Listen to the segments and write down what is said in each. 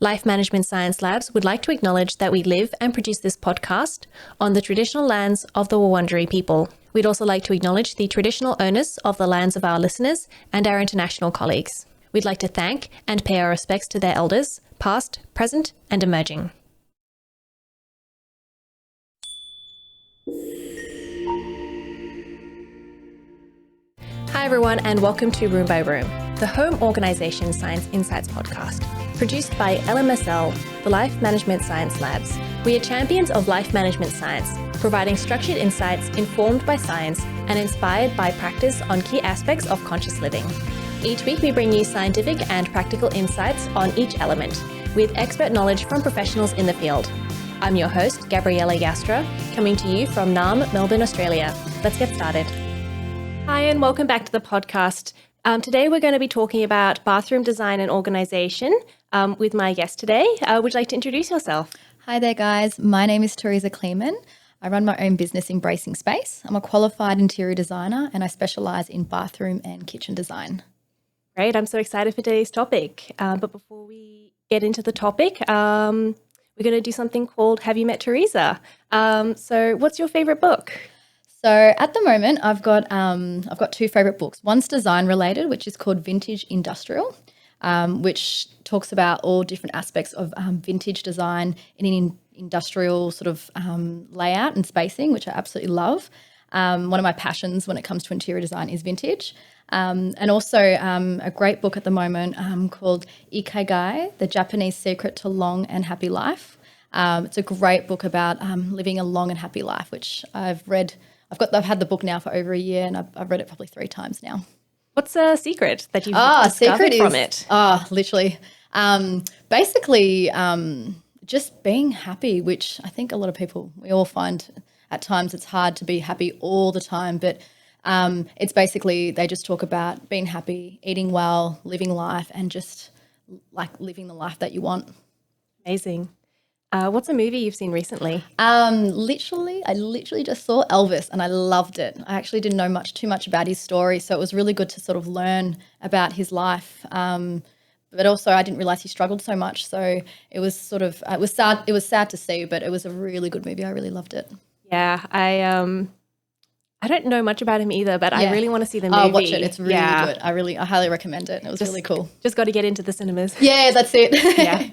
Life Management Science Labs would like to acknowledge that we live and produce this podcast on the traditional lands of the Wurundjeri people. We'd also like to acknowledge the traditional owners of the lands of our listeners and our international colleagues. We'd like to thank and pay our respects to their elders, past, present, and emerging. Hi everyone, and welcome to Room by Room, the Home Organisation Science Insights podcast, produced by LMSL, the Life Management Science Labs. We are champions of life management science, providing structured insights informed by science and inspired by practice on key aspects of conscious living. Each week we bring you scientific and practical insights on each element, with expert knowledge from professionals in the field. I'm your host, Gabriella Joustra, coming to you from Naarm, Melbourne, Australia. Let's get started. Hi, and welcome back to the podcast. Today we're going to be talking about bathroom design and organisation with my guest today. Would you like to introduce yourself? Hi there, guys. My name is Teresa Kleeman. I run my own business, Embracing Space. I'm a qualified interior designer and I specialise in bathroom and kitchen design. Great. I'm so excited for today's topic. But before we get into the topic, we're going to do something called Have You Met Teresa? So what's your favourite book? So at the moment, I've got two favourite books. One's design related, which is called Vintage Industrial, which talks about all different aspects of vintage design in an industrial sort of layout and spacing, which I absolutely love. One of my passions when it comes to interior design is vintage. And also a great book at the moment called Ikigai, The Japanese Secret to Long and Happy Life. It's a great book about living a long and happy life, which I've read. I've had the book now for over a year and I've read it probably 3 times now. What's a secret that you've discovered from it? Literally. Basically, just being happy, which I think a lot of people, we all find at times it's hard to be happy all the time, but it's basically they just talk about being happy, eating well, living life and just like living the life that you want. Amazing. What's a movie you've seen recently? I literally just saw Elvis and I loved it. I actually didn't know too much about his story, so it was really good to sort of learn about his life. But also I didn't realise he struggled so much, so it was sad. It was sad to see, but it was a really good movie. I really loved it. Yeah, I don't know much about him either, but I really want to see the movie. Oh, watch it. It's really good. I highly recommend it. It was really cool. Just got to get into the cinemas. Yeah, that's it. Yeah.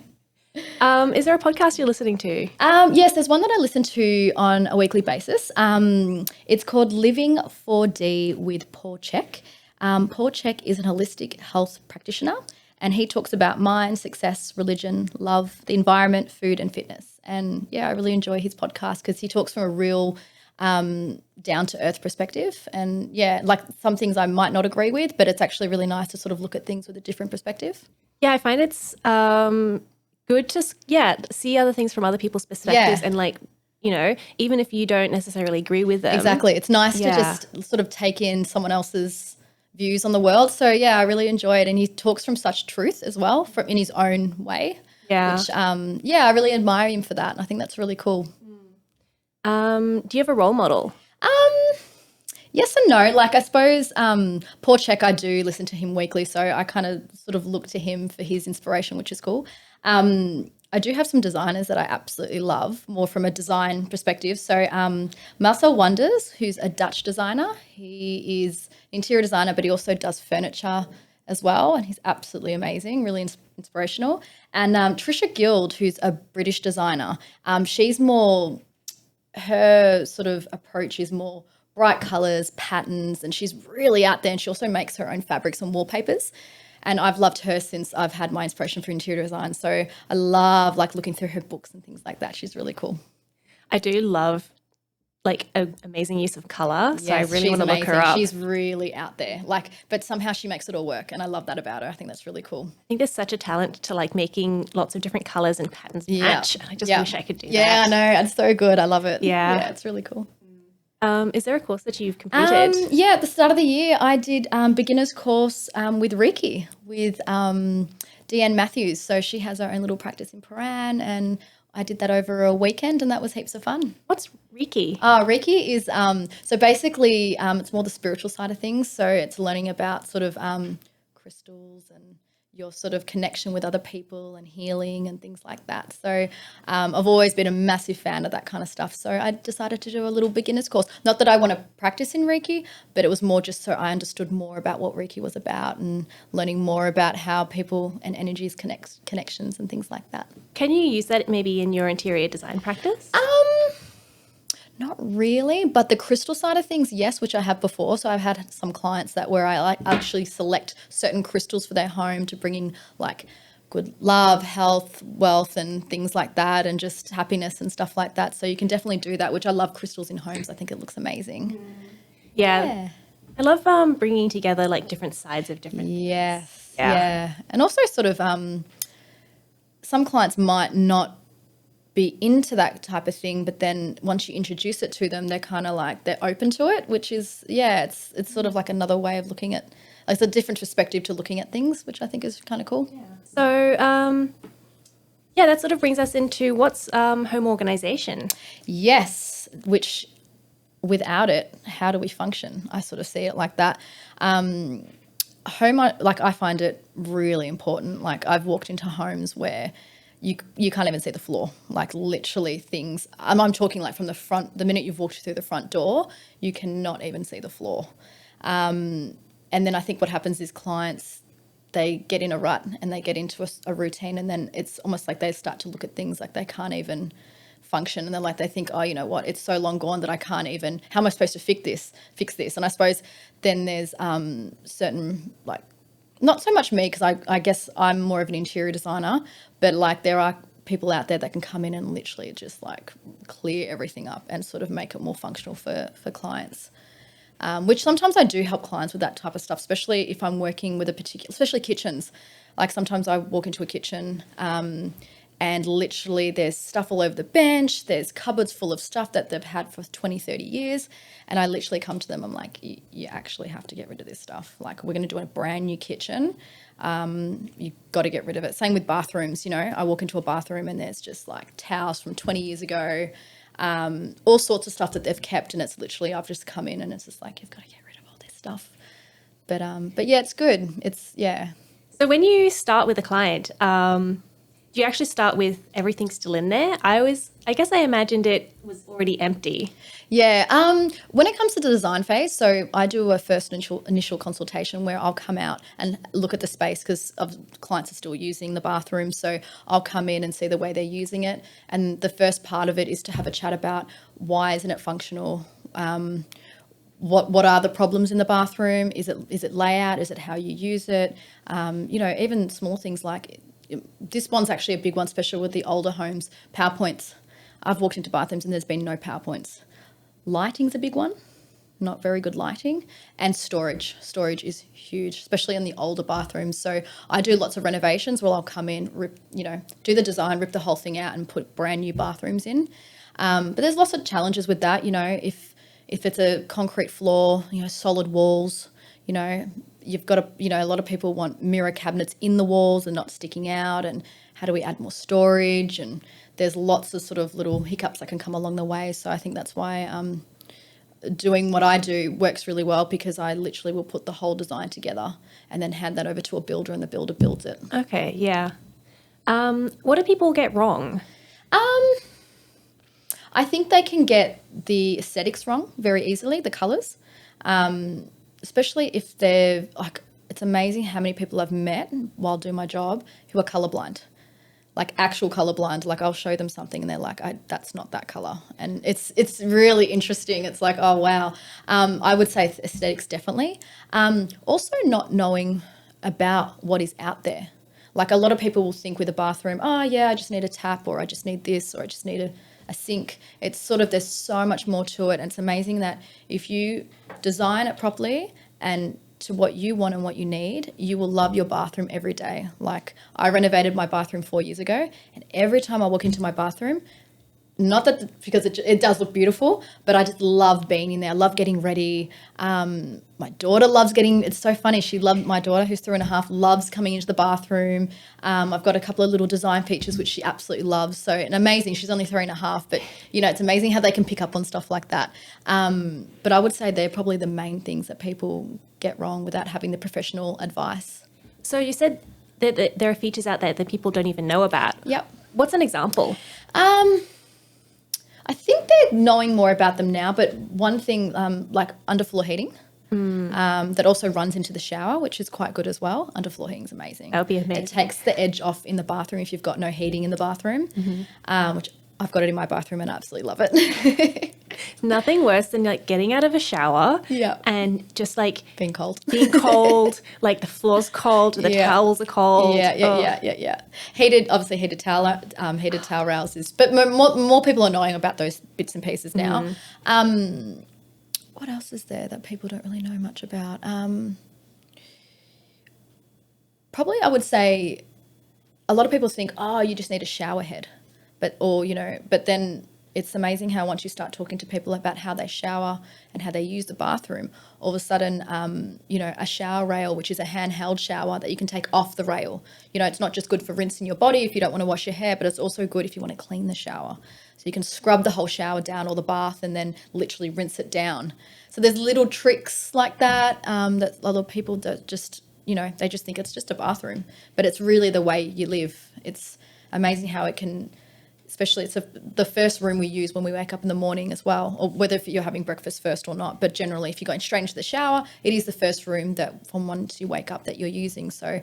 Is there a podcast you're listening to? Yes, there's one that I listen to on a weekly basis. It's called Living 4D with Paul Chek. Paul Chek is an holistic health practitioner and he talks about mind, success, religion, love, the environment, food and fitness. And yeah, I really enjoy his podcast because he talks from a real down-to-earth perspective. And yeah, like some things I might not agree with, but it's actually really nice to sort of look at things with a different perspective. Yeah, I find it's good to see other things from other people's perspectives and like, you know, even if you don't necessarily agree with them. Exactly. It's nice to just sort of take in someone else's views on the world. So yeah, I really enjoy it. And he talks from such truth as well in his own way. Yeah. Which, I really admire him for that. And I think that's really cool. Do you have a role model? Yes and no. Like I suppose Paul Chek, I do listen to him weekly, so I kind of sort of look to him for his inspiration, which is cool. I do have some designers that I absolutely love, more from a design perspective. So Marcel Wonders, who's a Dutch designer, he is an interior designer, but he also does furniture as well, and he's absolutely amazing, really inspirational. And Trisha Guild, who's a British designer, she's more, her sort of approach is more bright colours, patterns, and she's really out there, and she also makes her own fabrics and wallpapers. And I've loved her since I've had my inspiration for interior design. So I love like looking through her books and things like that. She's really cool. I do love like an amazing use of colour. So yes, I really want to look her up. She's really out there. Like, but somehow she makes it all work. And I love that about her. I think that's really cool. I think there's such a talent to like making lots of different colours and patterns match. And I just wish I could do that. Yeah, I know. It's so good. I love it. Yeah, it's really cool. Is there a course that you've completed? At the start of the year, I did beginner's course with Reiki with Deanne Matthews. So she has her own little practice in Paran, and I did that over a weekend, and that was heaps of fun. What's Reiki? Reiki is so basically it's more the spiritual side of things. So it's learning about sort of crystals and your sort of connection with other people and healing and things like that. So I've always been a massive fan of that kind of stuff. So I decided to do a little beginner's course. Not that I want to practice in Reiki, but it was more just so I understood more about what Reiki was about and learning more about how people and energies connections and things like that. Can you use that maybe in your interior design practice? Not really, but the crystal side of things, yes, which I have before. So I've had some clients that where I actually select certain crystals for their home to bring in like good love, health, wealth and things like that, and just happiness and stuff like that. So you can definitely do that, which I love crystals in homes. I think it looks amazing. Yeah. I love bringing together like different sides of different things. Yes. Yeah. And also sort of some clients might not be into that type of thing, but then once you introduce it to them, they're kind of like they're open to it, which is it's sort of like another way of looking at, like, it's a different perspective to looking at things, which I think is kind of cool. So that sort of brings us into what's home organization. Yes, which without it, how do we function? I sort of see it like that. Home, like, I find it really important. Like, I've walked into homes where you can't even see the floor, like literally things. I'm talking like from the front, the minute you've walked through the front door, you cannot even see the floor. And then I think what happens is clients, they get in a rut and they get into a routine, and then it's almost like they start to look at things like they can't even function, and they're like, they think, oh, you know what, it's so long gone that I can't even, how am I supposed to fix this? And I suppose then there's certain, like, not so much me, because I guess I'm more of an interior designer, but like there are people out there that can come in and literally just like clear everything up and sort of make it more functional for clients. Which sometimes I do help clients with that type of stuff, especially if I'm working with especially kitchens. Like sometimes I walk into a kitchen and literally there's stuff all over the bench, there's cupboards full of stuff that they've had for 20, 30 years. And I literally come to them, I'm like, you actually have to get rid of this stuff. Like, we're going to do a brand new kitchen. You've got to get rid of it. Same with bathrooms, you know, I walk into a bathroom and there's just like towels from 20 years ago, all sorts of stuff that they've kept. And it's literally, I've just come in and it's just like, you've got to get rid of all this stuff. But yeah, it's good. So when you start with a client, do you actually start with everything still in there? I guess I imagined it was already empty. Yeah. When it comes to the design phase, so I do a first initial consultation where I'll come out and look at the space, because clients are still using the bathroom. So I'll come in and see the way they're using it. And the first part of it is to have a chat about why isn't it functional? What are the problems in the bathroom? Is it layout? Is it how you use it? Even small things like, this one's actually a big one, especially with the older homes, PowerPoints. I've walked into bathrooms and there's been no PowerPoints. Lighting's a big one, not very good lighting. And storage. Storage is huge, especially in the older bathrooms. So I do lots of renovations where I'll come in, do the design, rip the whole thing out and put brand new bathrooms in. But there's lots of challenges with that, if it's a concrete floor, solid walls, you've got a lot of people want mirror cabinets in the walls and not sticking out, and how do we add more storage? And there's lots of sort of little hiccups that can come along the way. So I think that's why doing what I do works really well, because I literally will put the whole design together and then hand that over to a builder, and the builder builds it. Okay, yeah. What do people get wrong? I think they can get the aesthetics wrong very easily, the colours. Especially if they're like, it's amazing how many people I've met while doing my job who are colourblind, like actual colourblind. Like, I'll show them something and they're like, that's not that colour. And it's really interesting. It's like, oh, wow. I would say aesthetics definitely. Also not knowing about what is out there. Like, a lot of people will think with a bathroom, oh yeah, I just need a tap, or I just need this, or I just need a sink. It's sort of, there's so much more to it. And it's amazing that if you design it properly and to what you want and what you need, you will love your bathroom every day. Like, I renovated my bathroom 4 years ago, and every time I walk into my bathroom, not that because it does look beautiful, but I just love being in there. I love getting ready. My daughter loves it's so funny. My daughter, who's 3.5, loves coming into the bathroom. I've got a couple of little design features which she absolutely loves. So, and amazing. She's only 3.5, but it's amazing how they can pick up on stuff like that. But I would say they're probably the main things that people get wrong without having the professional advice. So you said there are features out there that people don't even know about. Yep. What's an example? I think they're knowing more about them now, but one thing like underfloor heating that also runs into the shower, which is quite good as well. Underfloor heating is amazing. That would be amazing. It takes the edge off in the bathroom if you've got no heating in the bathroom, which I've got it in my bathroom and I absolutely love it. Nothing worse than like getting out of a shower and just like Being cold. Like the floor's cold, the towels are cold. Yeah. Obviously heated towel rails is, but more people are knowing about those bits and pieces now. What else is there that people don't really know much about? Probably I would say a lot of people think, oh, you just need a shower head. But then it's amazing how once you start talking to people about how they shower and how they use the bathroom, all of a sudden, a shower rail, which is a handheld shower that you can take off the rail. It's not just good for rinsing your body if you don't want to wash your hair, but it's also good if you want to clean the shower. So you can scrub the whole shower down or the bath and then literally rinse it down. So there's little tricks like that that a lot of people that just, they just think it's just a bathroom, but it's really the way you live. It's amazing how it can... Especially it's the first room we use when we wake up in the morning as well, or whether you're having breakfast first or not. But generally, if you're going straight into the shower, it is the first room that from once you wake up that you're using. So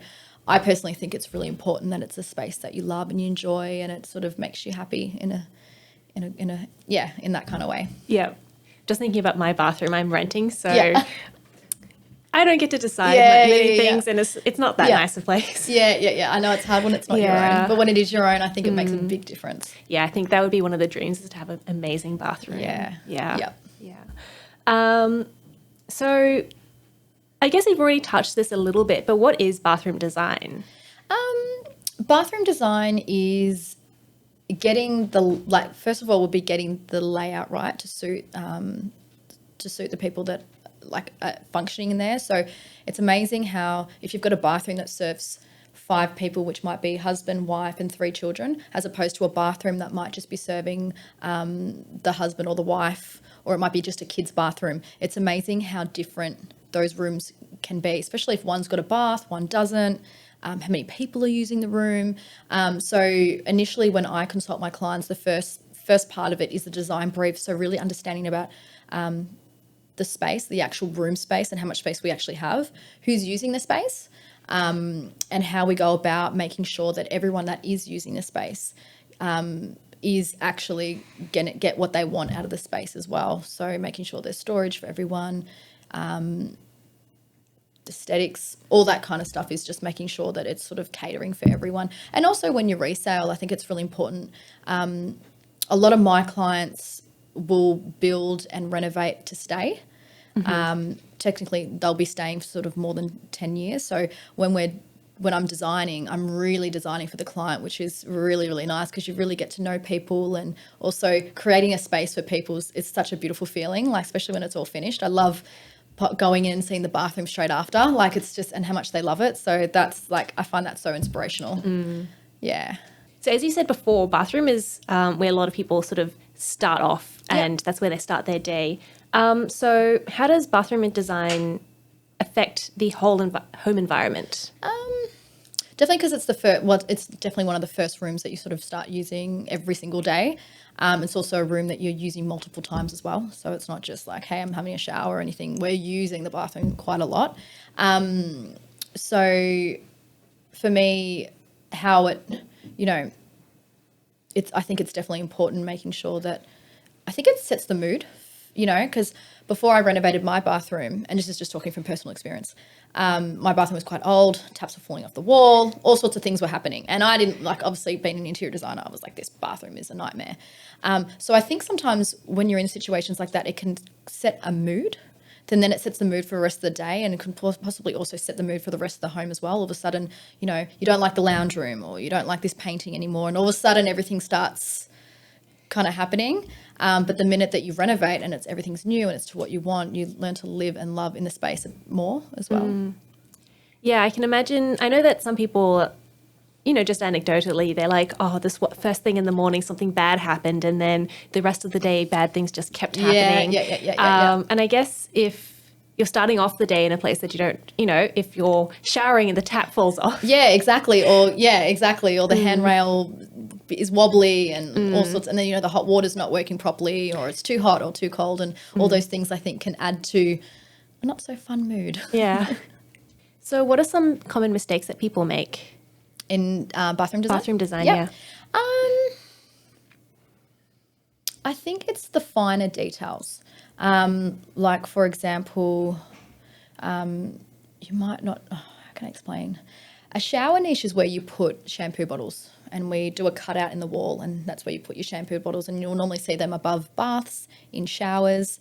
I personally think it's really important that it's a space that you love and you enjoy and it sort of makes you happy in that kind of way. Yeah. Just thinking about my bathroom, I'm renting, so I don't get to decide many things, and it's not that nice a place. Yeah. I know it's hard when it's not your own, but when it is your own, I think it makes a big difference. Yeah, I think that would be one of the dreams, is to have an amazing bathroom. Yeah. So I guess we've already touched this a little bit, but what is bathroom design? Bathroom design is getting first of all would be getting the layout right to suit the people that functioning in there. So it's amazing how if you've got a bathroom that serves 5 people, which might be husband, wife and 3 children, as opposed to a bathroom that might just be serving the husband or the wife, or it might be just a kid's bathroom. It's amazing how different those rooms can be, especially if one's got a bath, one doesn't, how many people are using the room. So initially when I consult my clients, the first part of it is the design brief. So really understanding about the space, the actual room space, and how much space we actually have, who's using the space, and how we go about making sure that everyone that is using the space is actually going to get what they want out of the space as well. So making sure there's storage for everyone, aesthetics, all that kind of stuff is just making sure that it's sort of catering for everyone. And also when you resale, I think it's really important. A lot of my clients will build and renovate to stay. Technically, they'll be staying for sort of more than 10 years. So when I'm designing, I'm really designing for the client, which is really, really nice because you really get to know people, and also creating a space for people is such a beautiful feeling, like especially when it's all finished. I love going in and seeing the bathroom straight after, like it's just, and how much they love it. So that's I find that so inspirational. Yeah. So as you said before, bathroom is where a lot of people sort of start off, and that's where they start their day. So how does bathroom design affect the whole home environment? Definitely because it's it's definitely one of the first rooms that you sort of start using every single day. It's also a room that you're using multiple times as well. So it's not just like, hey, I'm having a shower or anything. We're using the bathroom quite a lot. So for me, how it, I think it's definitely important making sure that, I think it sets the mood, because before I renovated my bathroom, and this is just talking from personal experience, my bathroom was quite old, taps were falling off the wall, all sorts of things were happening. And I didn't, obviously being an interior designer, I was like, this bathroom is a nightmare. So I think sometimes when you're in situations like that, it can set a mood. Then it sets the mood for the rest of the day, and it can possibly also set the mood for the rest of the home as well. All of a sudden, you don't like the lounge room, or you don't like this painting anymore, and all of a sudden everything starts kind of happening. But the minute that you renovate and everything's new and it's to what you want, you learn to live and love in the space more as well. Yeah, I can imagine. I know that some people, just anecdotally, they're like, oh, first thing in the morning, something bad happened, and then the rest of the day, bad things just kept happening. Yeah. And I guess if you're starting off the day in a place that you don't, if you're showering and the tap falls off. Yeah, exactly. Or the handrail is wobbly and all sorts. And then, the hot water's not working properly, or it's too hot or too cold, and all those things I think can add to a not so fun mood. Yeah. So what are some common mistakes that people make in bathroom design? Bathroom design, yeah. I think it's the finer details. Like, for example, you might not, how can I explain? A shower niche is where you put shampoo bottles, and we do a cutout in the wall, and that's where you put your shampoo bottles, and you'll normally see them above baths, in showers.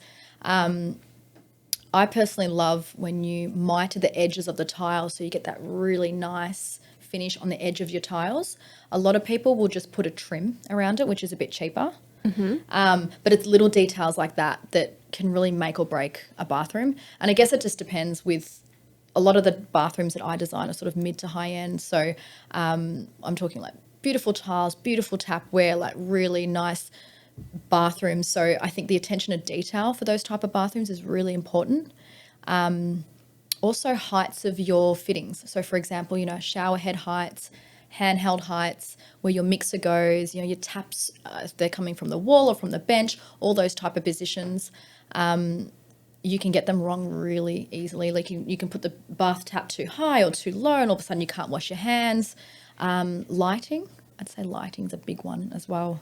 I personally love when you miter the edges of the tiles so you get that really nice finish on the edge of your tiles. A lot of people will just put a trim around it, which is a bit cheaper. But it's little details like that can really make or break a bathroom. And I guess it just depends. With a lot of the bathrooms that I design are sort of mid to high end. So I'm talking like beautiful tiles, beautiful tapware, like really nice bathrooms. So I think the attention to detail for those type of bathrooms is really important. Also heights of your fittings. So for example, shower head heights, handheld heights, where your mixer goes, your taps, if they're coming from the wall or from the bench, all those type of positions, you can get them wrong really easily. Like you can put the bath tap too high or too low, and all of a sudden you can't wash your hands. Lighting, I'd say lighting's a big one as well.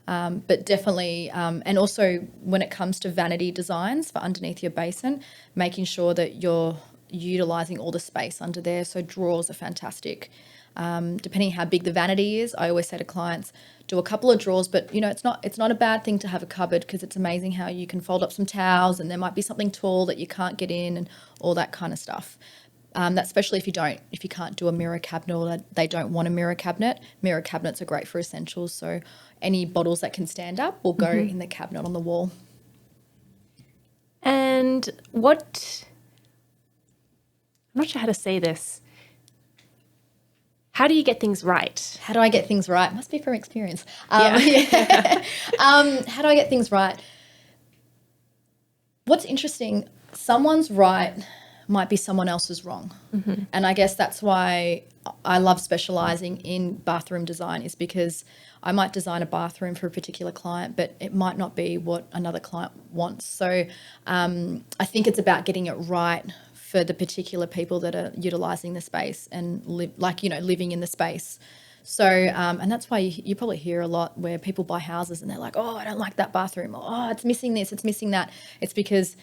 But definitely, and also when it comes to vanity designs for underneath your basin, making sure that you're utilising all the space under there. So drawers are fantastic. Depending how big the vanity is, I always say to clients, do a couple of drawers, but it's not a bad thing to have a cupboard, because it's amazing how you can fold up some towels and there might be something tall that you can't get in and all that kind of stuff. That's especially if you can't do a mirror cabinet, or they don't want a mirror cabinet. Mirror cabinets are great for essentials. So any bottles that can stand up will go in the cabinet on the wall. And I'm not sure how to say this. How do you get things right? How do I get things right? Must be from experience. Yeah. How do I get things right? What's interesting, someone's right might be someone else's wrong. And I guess that's why I love specialising in bathroom design, is because I might design a bathroom for a particular client, but it might not be what another client wants. So I think it's about getting it right for the particular people that are utilising the space and living in the space. So, and that's why you probably hear a lot where people buy houses and they're like, oh, I don't like that bathroom, or oh, it's missing this, it's missing that. It's because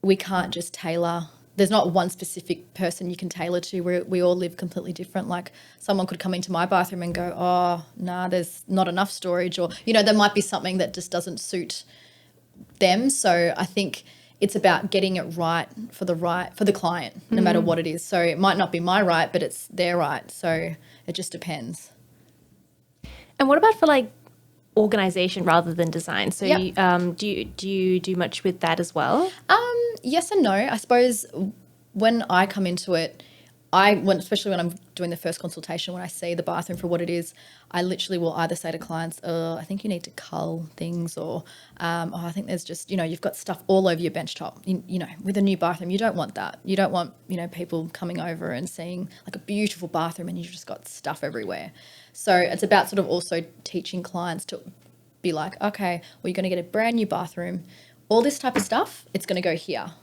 we can't just tailor. There's not one specific person you can tailor to. We all live completely different. Like someone could come into my bathroom and go, oh, nah, there's not enough storage, or, there might be something that just doesn't suit them. So I think it's about getting it right for the client, no matter what it is. So it might not be my right, but it's their right. So it just depends. And what about for like organization rather than design? So Yep. do you do much with that as well? Yes and no. I suppose when I come into it, especially when I'm doing the first consultation, when I see the bathroom for what it is, I literally will either say to clients, I think you need to cull things, or I think there's just, you've got stuff all over your bench top. With a new bathroom, you don't want that. You don't want, people coming over and seeing like a beautiful bathroom and you've just got stuff everywhere. So it's about sort of also teaching clients to be like, okay, well, you're going to get a brand new bathroom. All this type of stuff, it's going to go here.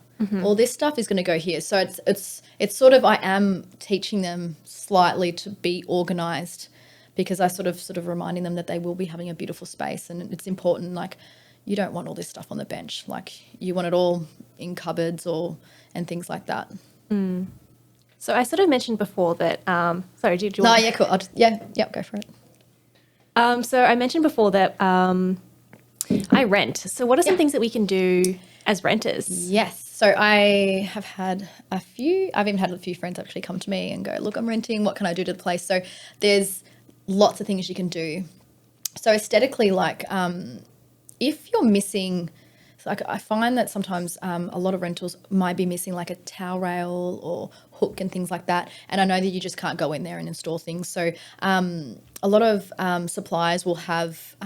All this stuff is going to go here. So it's sort of, I am teaching them slightly to be organised, because I sort of reminding them that they will be having a beautiful space, and it's important. Like, you don't want all this stuff on the bench. Like, you want it all in cupboards and things like that. So I sort of mentioned before that. Sorry, do you No, want? yeah, cool. Go for it. So I mentioned before that I rent. So what are some things that we can do as renters? Yes. So I have had I've even had a few friends actually come to me and go, look, I'm renting, what can I do to the place? So there's lots of things you can do. So aesthetically, like if you're missing, I find that sometimes a lot of rentals might be missing like a towel rail or hook and things like that. And I know that you just can't go in there and install things. So a lot of suppliers will have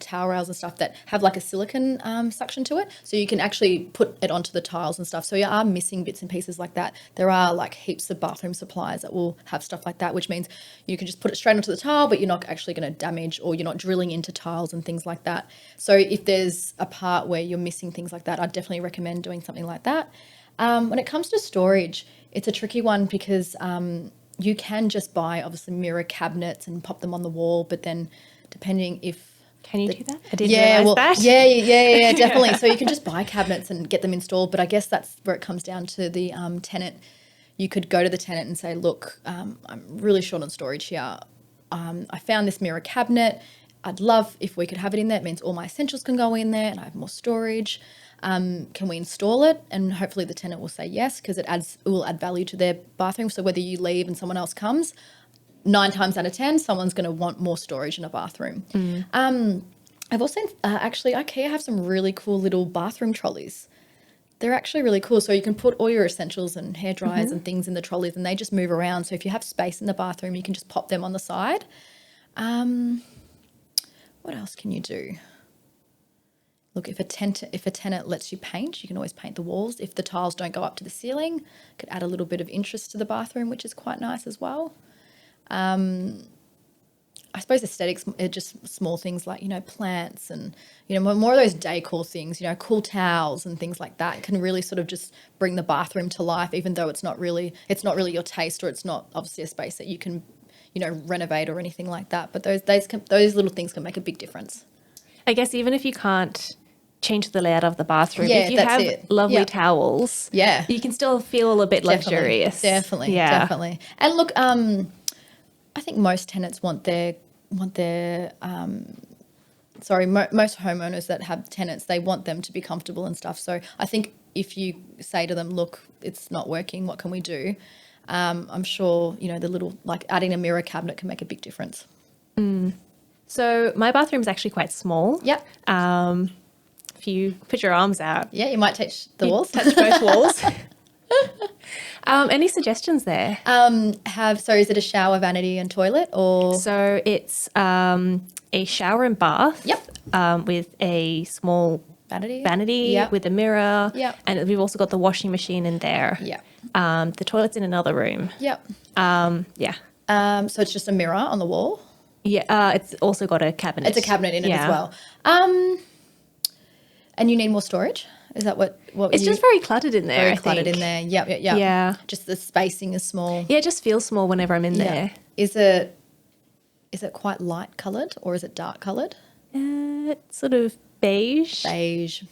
towel rails and stuff that have like a silicone suction to it. So you can actually put it onto the tiles and stuff. So you are missing bits and pieces like that. There are like heaps of bathroom supplies that will have stuff like that, which means you can just put it straight onto the tile, but you're not actually going to damage, or you're not drilling into tiles and things like that. So if there's a part where you're missing things like that, I'd definitely recommend doing something like that. When it comes to storage, it's a tricky one because you can just buy obviously mirror cabinets and pop them on the wall, but then depending if can you do that? I didn't realize that. Yeah, definitely. So you can just buy cabinets and get them installed, but I guess that's where it comes down to the tenant. You could go to the tenant and say, look, I'm really short on storage here. I found this mirror cabinet. I'd love if we could have it in there. It means all my essentials can go in there and I have more storage. Can we install it? And hopefully the tenant will say yes, because it will add value to their bathroom. So whether you leave and someone else comes, 9 times out of 10, someone's going to want more storage in a bathroom. I've also actually IKEA have some really cool little bathroom trolleys. They're actually really cool. So you can put all your essentials and hair dryers and things in the trolleys, and they just move around. So if you have space in the bathroom, you can just pop them on the side. What else can you do? Look, if a tenant lets you paint, you can always paint the walls. If the tiles don't go up to the ceiling, it could add a little bit of interest to the bathroom, which is quite nice as well. I suppose aesthetics are just small things like, plants and, more of those decor things, cool towels and things like that can really sort of just bring the bathroom to life, even though it's not really your taste, or it's not obviously a space that you can, renovate or anything like that. But those little things can make a big difference. I guess even if you can't change the layout of the bathroom, Yeah, if you that's have it. lovely towels, you can still feel a bit luxurious. Definitely. And look, I think most tenants want their most homeowners that have tenants, they want them to be comfortable and stuff. So I think if you say to them, look, it's not working, what can we do? I'm sure, the little, like adding a mirror cabinet can make a big difference. So my bathroom is actually quite small. Yep. If you put your arms out. Yeah, you might touch the walls. Touch both walls. Any suggestions there? So is it a shower, vanity and toilet, or? So it's a shower and bath. Yep. With a small vanity Yep. with a mirror. Yep. And we've also got the washing machine in there. Yep. The toilet's in another room. Yep. Yeah. So it's just a mirror on the wall? Yeah. It's also got a cabinet. It's a cabinet in it as well. And you need more storage? Is that what it's just very cluttered in there. Very cluttered in there. Yep. Yeah. Just the spacing is small. Yeah, it just feels small whenever I'm in there. Is it quite light coloured or is it dark coloured? It's sort of beige. Beige. I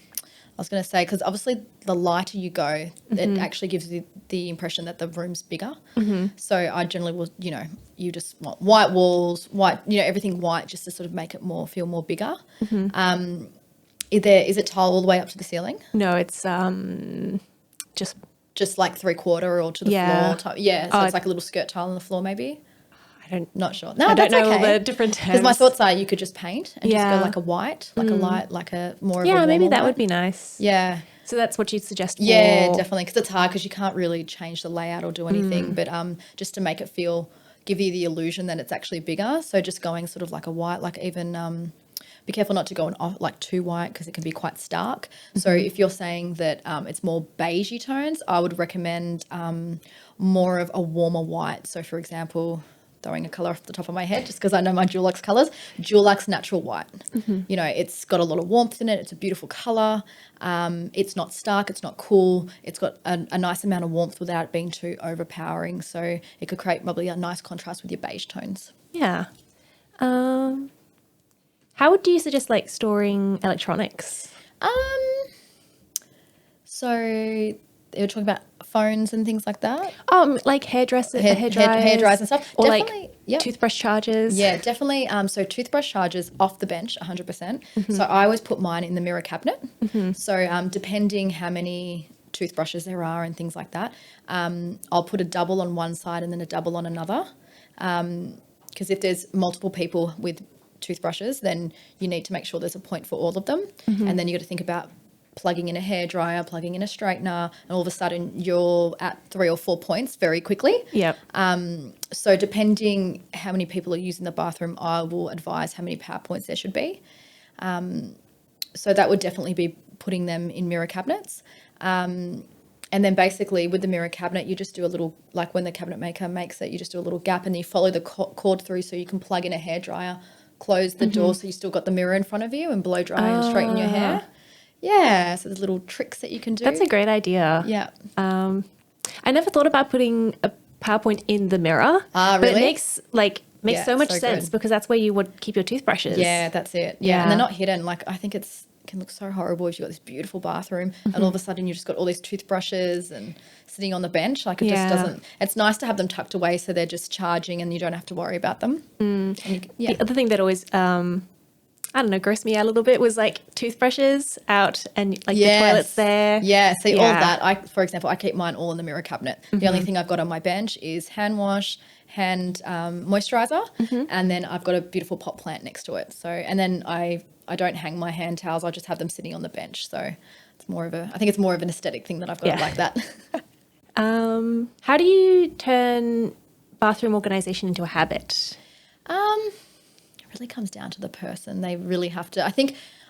was going to say, because obviously the lighter you go, it actually gives you the impression that the room's bigger. So I generally will, you just want white walls, everything white, just to sort of make it feel more bigger. Is it tile all the way up to the ceiling? No, it's just like 3/4 or to the floor. So it's like a little skirt tile on the floor, maybe. Not sure. No, I don't know okay. all the different terms. Because my thoughts are you could just paint and just go like a white, like a light, like a more of a warmer maybe that white. would be nice. Yeah. So that's what you'd suggest for... Yeah, definitely, because it's hard because you can't really change the layout or do anything, but just to make it give you the illusion that it's actually bigger. So just going sort of like a white, like even... be careful not to go like too white because it can be quite stark. So if you're saying that it's more beigey tones, I would recommend more of a warmer white. So for example, throwing a colour off the top of my head just because I know my Dulux colours, Dulux Natural White. It's got a lot of warmth in it. It's a beautiful colour. It's not stark. It's not cool. It's got a nice amount of warmth without it being too overpowering. So it could create probably a nice contrast with your beige tones. Yeah. How would you suggest like storing electronics? So they were talking about phones and things like that. Like hairdryers and stuff. Or definitely, like toothbrush chargers. Yeah, definitely. So toothbrush chargers off the bench, 100%. So I always put mine in the mirror cabinet. So depending how many toothbrushes there are and things like that, I'll put a double on one side and then a double on another. Because if there's multiple people with toothbrushes, then you need to make sure there's a point for all of them. And then you got to think about plugging in a hairdryer, plugging in a straightener, and all of a sudden you're at 3 or 4 points very quickly. Yep. So depending how many people are using the bathroom, I will advise how many power points there should be. So that would definitely be putting them in mirror cabinets. And then basically with the mirror cabinet, you just do a little, like when the cabinet maker makes it, you just do a little gap and you follow the cord through so you can plug in a hairdryer, close the door so you still got the mirror in front of you and blow dry and straighten your hair. Yeah, so there's little tricks that you can do. That's a great idea. Yeah. I never thought about putting a PowerPoint in the mirror. Really? But it makes so much so sense good. because that's where you would keep your toothbrushes. Yeah, that's it. Yeah. And they're not hidden. Like, I think can look so horrible if you've got this beautiful bathroom and all of a sudden you just got all these toothbrushes and sitting on the bench. Like, it just doesn't, it's nice to have them tucked away so they're just charging and you don't have to worry about them. The other thing that always, I don't know, grossed me out a little bit was like toothbrushes out and like the toilets there. Yeah, see all of that. For example, I keep mine all in the mirror cabinet. The only thing I've got on my bench is hand wash, hand moisturizer, and then I've got a beautiful pot plant next to it. So, and then I don't hang my hand towels. I just have them sitting on the bench. So it's I think it's more of an aesthetic thing that I've got it like that. How do you turn bathroom organization into a habit? It really comes down to the person. They really have to.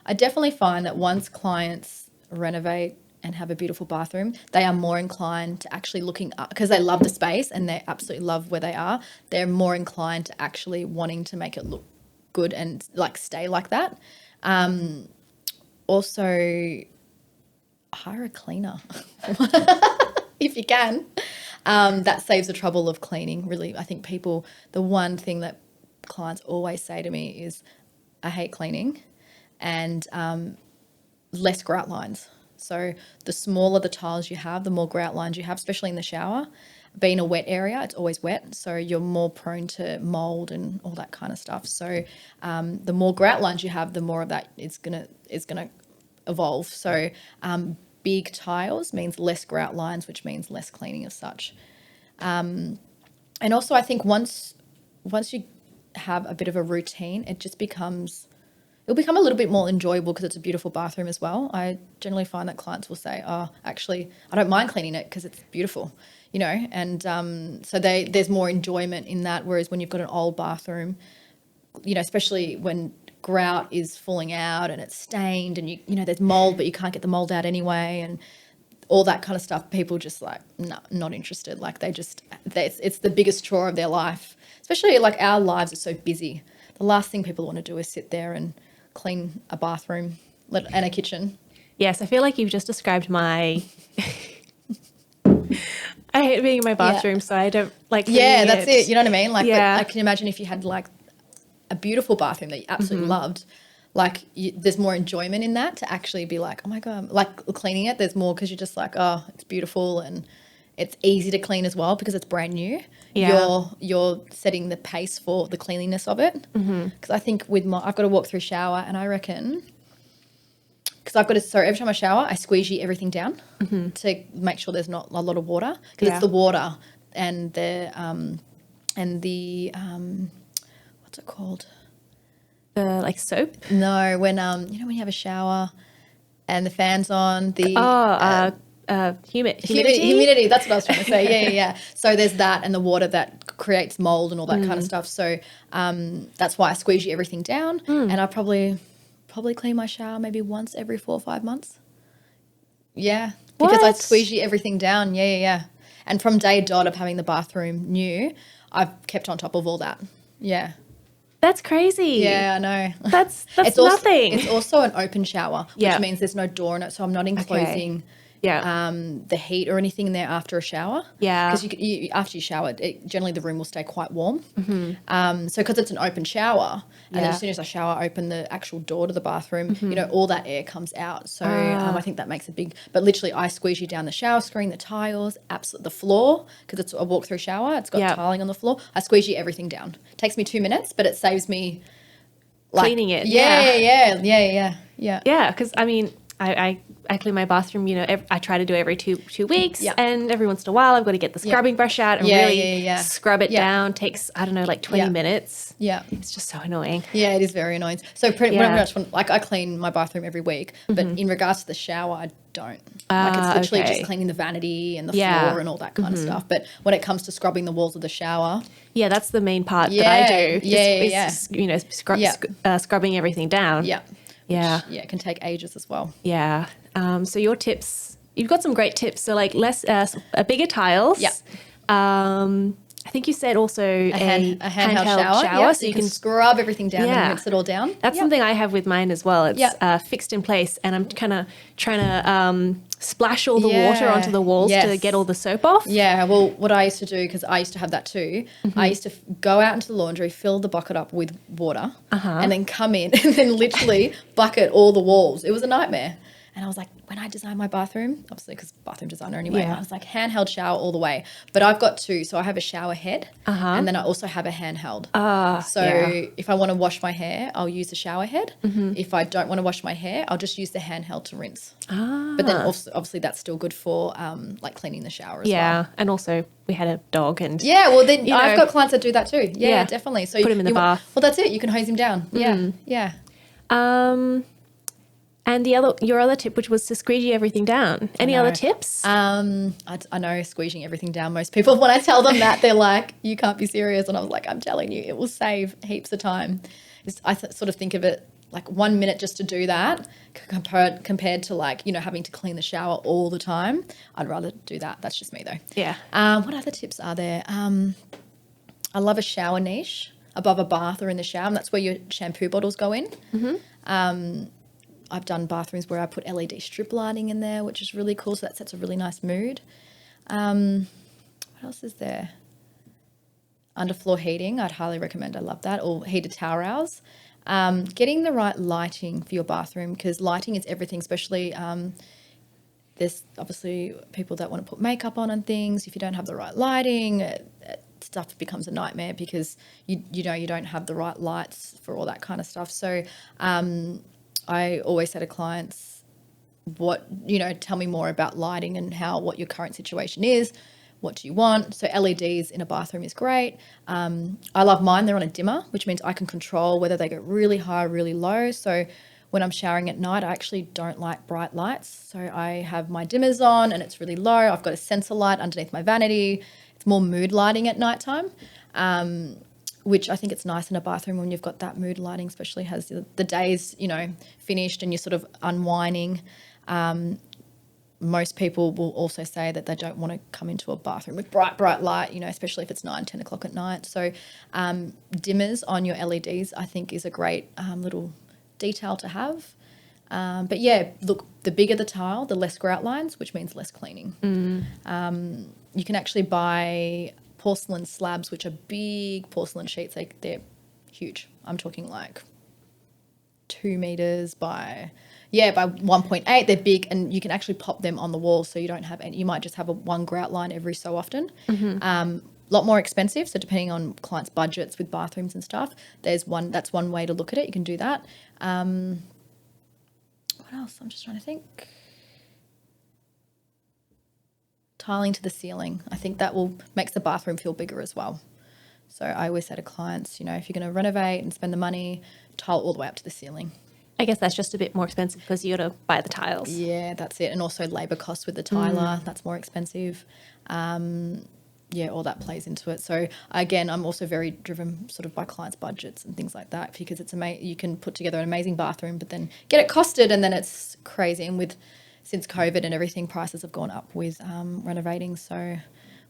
I definitely find that once clients renovate and have a beautiful bathroom, they are more inclined to actually looking up because they love the space and they absolutely love where they are. They're more inclined to actually wanting to make it look good and like stay like that. Also, hire a cleaner if you can. That saves the trouble of cleaning. Really, I think the one thing that clients always say to me is, I hate cleaning, and less grout lines. So the smaller the tiles you have, the more grout lines you have, especially in the shower. Being a wet area, it's always wet, so you're more prone to mold and all that kind of stuff. So the more grout lines you have, the more of that is gonna evolve. So big tiles means less grout lines, which means less cleaning as such. And also, I think once you have a bit of a routine, it'll become a little bit more enjoyable because it's a beautiful bathroom as well. I generally find that clients will say, oh, actually, I don't mind cleaning it because it's beautiful, and so there's more enjoyment in that. Whereas when you've got an old bathroom, especially when grout is falling out and it's stained and there's mold, but you can't get the mold out anyway, and all that kind of stuff, people just like, no, not interested. Like it's the biggest chore of their life. Especially like our lives are so busy. The last thing people want to do is sit there and clean a bathroom and a kitchen. Yes, I feel like you've just described my... I hate being in my bathroom, so I don't like cleaning that's it. You know what I mean? Like, but yeah. I can imagine if you had like a beautiful bathroom that you absolutely loved, like there's more enjoyment in that to actually be like, oh my God, like cleaning it. There's more because you're just like, oh, it's beautiful and it's easy to clean as well because it's brand new. Yeah. You're setting the pace for the cleanliness of it. Because I think I've got to walk through shower, and I reckon because every time I shower, I squeegee everything down to make sure there's not a lot of water because it's the water and the what's it called? The like soap? No, when when you have a shower and the fan's on, humidity. That's what I was trying to say. Yeah. So there's that and the water that creates mold and all that kind of stuff. So that's why I squeegee everything down, and I probably clean my shower maybe once every 4 or 5 months. Yeah, because I squeegee everything down. Yeah. And from day dot of having the bathroom new, I've kept on top of all that. Yeah. That's crazy. Yeah, I know. That's it's nothing. It's also an open shower, which means there's no door in it, so I'm not enclosing the heat or anything in there after a shower. Yeah. Because after you shower, generally the room will stay quite warm. So because it's an open shower, and then as soon as I shower, I open the actual door to the bathroom, all that air comes out. So I think that makes a big, but literally I squeegee down the shower screen, the tiles, the floor, because it's a walk-through shower. It's got tiling on the floor. I squeegee everything down. It takes me 2 minutes, but it saves me cleaning it. Yeah. Yeah, because I mean, I I clean my bathroom, I try to do every two weeks. Yeah. And every once in a while, I've got to get the scrubbing brush out and really scrub it down. Takes, I don't know, like 20 minutes. Yeah. It's just so annoying. Yeah, it is very annoying. So pretty much, I clean my bathroom every week, but in regards to the shower, I don't. Like it's literally just cleaning the vanity and the floor and all that kind of stuff. But when it comes to scrubbing the walls of the shower, that's the main part that I do. Scrubbing everything down. Yeah. Yeah. Which, it can take ages as well. Yeah. So your tips, you've got some great tips. So like bigger tiles. Yeah. I think you said also a handheld shower. Yeah, so you can scrub everything down and rinse it all down. That's something I have with mine as well. It's fixed in place, and I'm kind of trying to splash all the water onto the walls to get all the soap off. Yeah, well, what I used to do, because I used to have that too, I used to go out into the laundry, fill the bucket up with water, and then come in and then literally bucket all the walls. It was a nightmare. And I was like, when I designed my bathroom, obviously because bathroom designer anyway, I was like handheld shower all the way. But I've got two. So I have a shower head and then I also have a handheld. If I want to wash my hair, I'll use the shower head. If I don't want to wash my hair, I'll just use the handheld to rinse. But then also, obviously that's still good for like cleaning the shower as well. Yeah, and also we had a dog and... Yeah, well then I've got clients that do that too. Yeah, definitely. So put him in the bath. Well, that's it. You can hose him down. Yeah. And your other tip, which was to squeegee everything down. Any other tips? I know squeezing everything down. Most people, when I tell them that, they're like, you can't be serious. And I was like, I'm telling you, it will save heaps of time. I sort of think of it like 1 minute just to do that compared to like, having to clean the shower all the time. I'd rather do that. That's just me though. Yeah. What other tips are there? I love a shower niche above a bath or in the shower. And that's where your shampoo bottles go in. I've done bathrooms where I put LED strip lighting in there, which is really cool. So that sets a really nice mood. What else is there? Underfloor heating, I'd highly recommend. I love that. Or heated towel rails. Getting the right lighting for your bathroom, because lighting is everything, especially there's obviously people that want to put makeup on and things. If you don't have the right lighting, stuff becomes a nightmare because you don't have the right lights for all that kind of stuff. So I always say to clients, tell me more about lighting and what your current situation is. What do you want? So LEDs in a bathroom is great. I love mine. They're on a dimmer, which means I can control whether they go really high or really low. So when I'm showering at night, I actually don't like bright lights. So I have my dimmers on and it's really low. I've got a sensor light underneath my vanity. It's more mood lighting at nighttime. Which I think it's nice in a bathroom when you've got that mood lighting, especially as the day's, finished and you're sort of unwinding. Most people will also say that they don't want to come into a bathroom with bright light, especially if it's 9, 10 o'clock at night. So dimmers on your LEDs, I think, is a great little detail to have. But yeah, look, the bigger the tile, the less grout lines, which means less cleaning. You can actually buy porcelain slabs, which are big porcelain sheets. They're huge. I'm talking like 2 meters by 1.8. They're big, and you can actually pop them on the wall, so you don't have any. You might just have one grout line every so often. A lot more expensive, so depending on clients' budgets with bathrooms and stuff, that's one way to look at it. You can do that. What else? I'm just trying to think. Tiling to the ceiling. I think that makes the bathroom feel bigger as well. So I always say to clients, if you're going to renovate and spend the money, tile all the way up to the ceiling. I guess that's just a bit more expensive because you got to buy the tiles. Yeah, that's it. And also labour costs with the tiler, that's more expensive. All that plays into it. So again, I'm also very driven sort of by clients' budgets and things like that, because it's you can put together an amazing bathroom, but then get it costed and then it's crazy. And since COVID and everything, prices have gone up with renovating,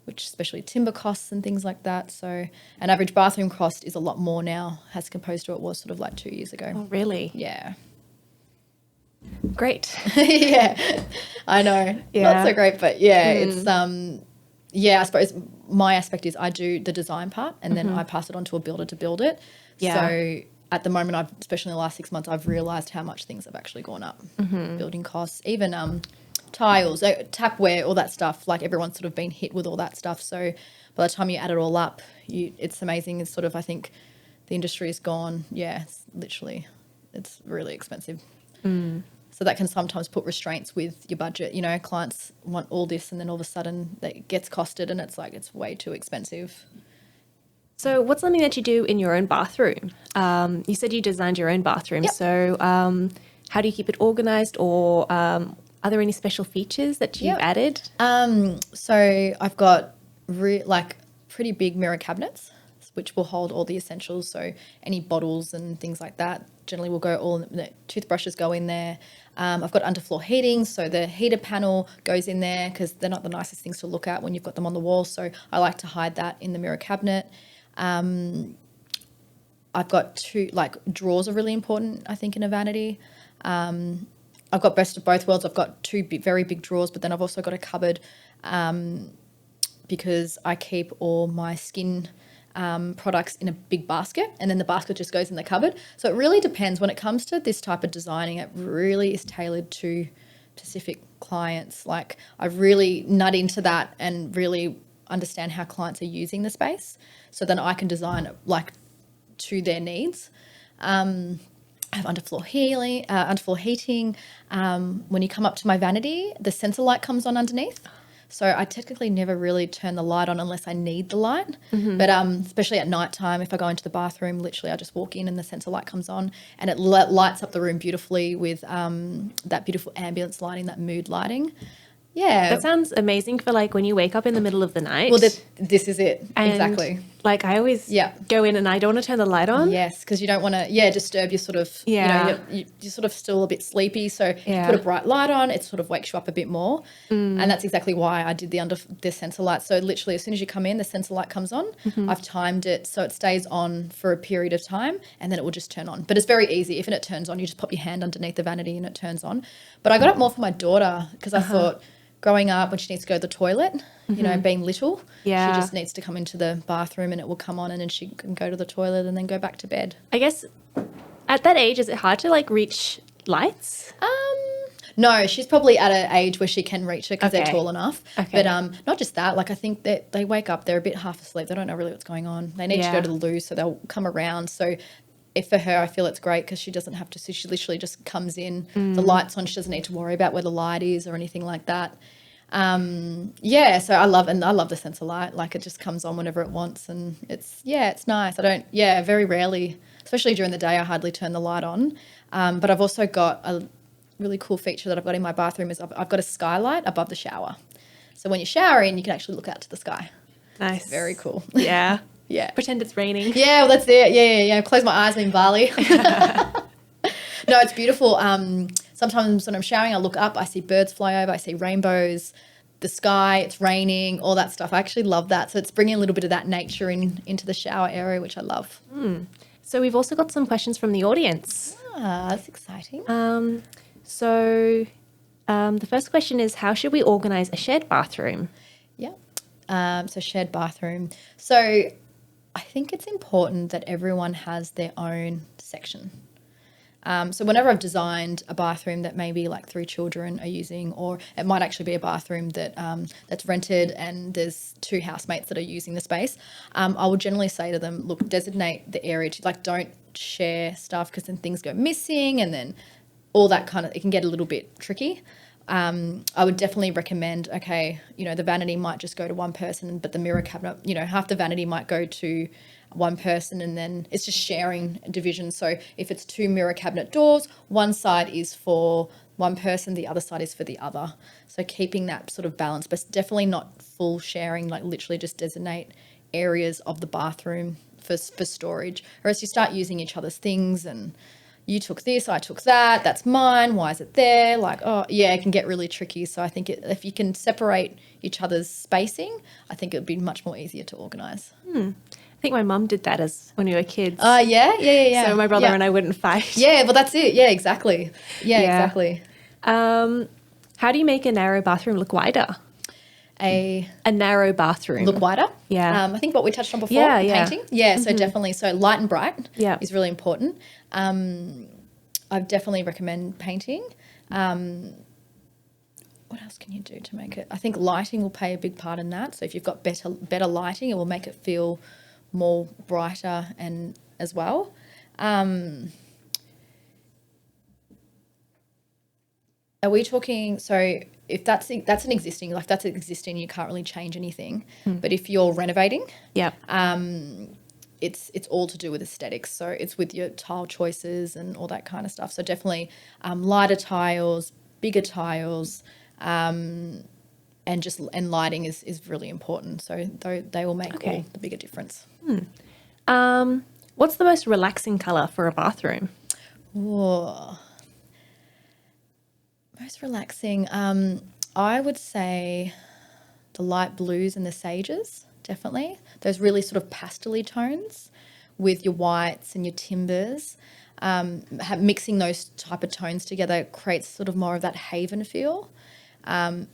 which especially timber costs and things like that. So an average bathroom cost is a lot more now as opposed to it was sort of like 2 years ago. Oh, really? Yeah. Great. Yeah, I know. Yeah. Not so great, but it's I suppose my aspect is I do the design part and then I pass it on to a builder to build it. Yeah. So at the moment, especially in the last 6 months, I've realised how much things have actually gone up. Building costs, even tiles, tapware, all that stuff. Like everyone's sort of been hit with all that stuff. So by the time you add it all up, it's amazing. It's sort of, I think the industry is gone. Yeah, it's really expensive. So So that can sometimes put restraints with your budget. You know, clients want all this and then all of a sudden it gets costed and it's like it's way too expensive. So what's something that you do in your own bathroom? You said you designed your own bathroom. Yep. So how do you keep it organized, or are there any special features that you've added? So I've got pretty big mirror cabinets, which will hold all the essentials. So any bottles and things like that generally will go the toothbrushes go in there. I've got underfloor heating, so the heater panel goes in there because they're not the nicest things to look at when you've got them on the wall. So I like to hide that in the mirror cabinet. I've got drawers are really important, I think, in a vanity. I've got best of both worlds. I've got two very big drawers, but then I've also got a cupboard because I keep all my skin products in a big basket, and then the basket just goes in the cupboard. So it really depends. When it comes to this type of designing, it really is tailored to specific clients. Like I really nut into that and really understand how clients are using the space, so then I can design like to their needs. I have underfloor heating. When you come up to my vanity, the sensor light comes on underneath. So I technically never really turn the light on unless I need the light. But especially at night time, if I go into the bathroom, literally I just walk in and the sensor light comes on, and it lights up the room beautifully with that beautiful ambience lighting, that mood lighting. Yeah. That sounds amazing for like when you wake up in the middle of the night. Well, this is it. And, exactly. Like I always go in and I don't want to turn the light on. Yes, because you don't want to, disturb your sort of, you know, you're sort of still a bit sleepy. So if you put a bright light on, it sort of wakes you up a bit more. And that's exactly why I did the sensor light. So literally as soon as you come in, the sensor light comes on. I've timed it so it stays on for a period of time and then it will just turn on. But it's very easy. If it turns on, you just pop your hand underneath the vanity and it turns on. But I got it more for my daughter because I thought, growing up, when she needs to go to the toilet, you know, being little, she just needs to come into the bathroom and it will come on and then she can go to the toilet and then go back to bed. I guess at that age, is it hard to like reach lights? No, she's probably at an age where she can reach it because they're tall enough. Okay. But not just that, like I think that they wake up, they're a bit half asleep. They don't know really what's going on. They need to go to the loo, so they'll come around. So if for her, I feel it's great because she doesn't have to, so she literally just comes in, the light's on, she doesn't need to worry about where the light is or anything like that. So I love the sensor light, like it just comes on whenever it wants and it's nice. Very rarely, especially during the day, I hardly turn the light on. But I've also got a really cool feature that I've got in my bathroom is I've got a skylight above the shower. So when you're showering, you can actually look out to the sky. Nice. It's very cool. Yeah. Yeah. Pretend it's raining. Yeah, well, that's it. Yeah. Close my eyes, I'm in Bali. No, it's beautiful. Sometimes when I'm showering, I look up, I see birds fly over, I see rainbows, the sky, it's raining, all that stuff. I actually love that. So it's bringing a little bit of that nature into the shower area, which I love. So we've also got some questions from the audience. That's exciting. So the first question is, how should we organise a shared bathroom? Yeah. So shared bathroom. So I think it's important that everyone has their own section. So whenever I've designed a bathroom that maybe like 3 children are using, or it might actually be a bathroom that that's rented and there's 2 housemates that are using the space, I will generally say to them, look, designate the area to, like, don't share stuff because then things go missing and then all that kind of, it can get a little bit tricky. I would definitely recommend, the vanity might just go to one person, but the mirror cabinet, half the vanity might go to one person and then it's just sharing division. So if it's 2 mirror cabinet doors, one side is for one person, the other side is for the other. So keeping that sort of balance, but definitely not full sharing, like literally just designate areas of the bathroom for storage, or else you start using each other's things and you took this, I took that, that's mine, why is it there? Like, it can get really tricky. So I think if you can separate each other's spacing, I think it would be much more easier to organise. I think my mum did that when we were kids. Yeah. So my brother and I wouldn't fight. Yeah, well, that's it. Yeah, exactly. Yeah, exactly. How do you make a narrow bathroom look wider? A narrow bathroom. Look wider? Yeah. I think what we touched on before, painting. Yeah, so definitely. So light and bright is really important. I definitely recommend painting. What else can you do to make it? I think lighting will play a big part in that. So if you've got better lighting, it will make it feel more brighter and as well. Are we talking, so if that's an existing, like that's existing, you can't really change anything. But if you're renovating, Yep. it's all to do with aesthetics. So it's with your tile choices and all that kind of stuff. So definitely lighter tiles, bigger tiles, and lighting is really important. So they will make all the bigger difference. What's the most relaxing colour for a bathroom? Whoa. Most relaxing. I would say the light blues and the sages, definitely. Those really sort of pastel-y tones with your whites and your timbers. Mixing those type of tones together creates sort of more of that haven feel.